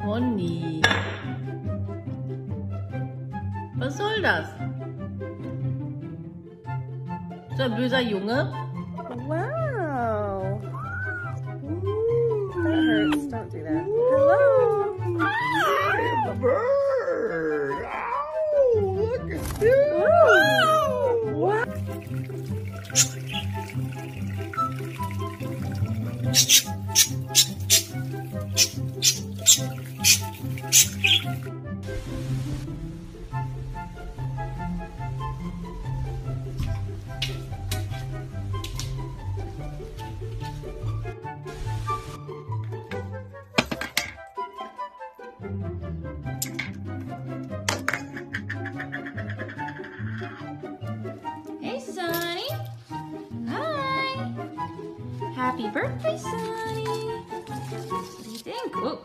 Honey. Was soll das? So ein böser Junge? Wow. That hurts. Don't do that. Hello. I'm a bird. Ow, look at this. Whoa. Wow. Hey, Sonny. Hi. Happy birthday, Sonny. What do you think? Whoa.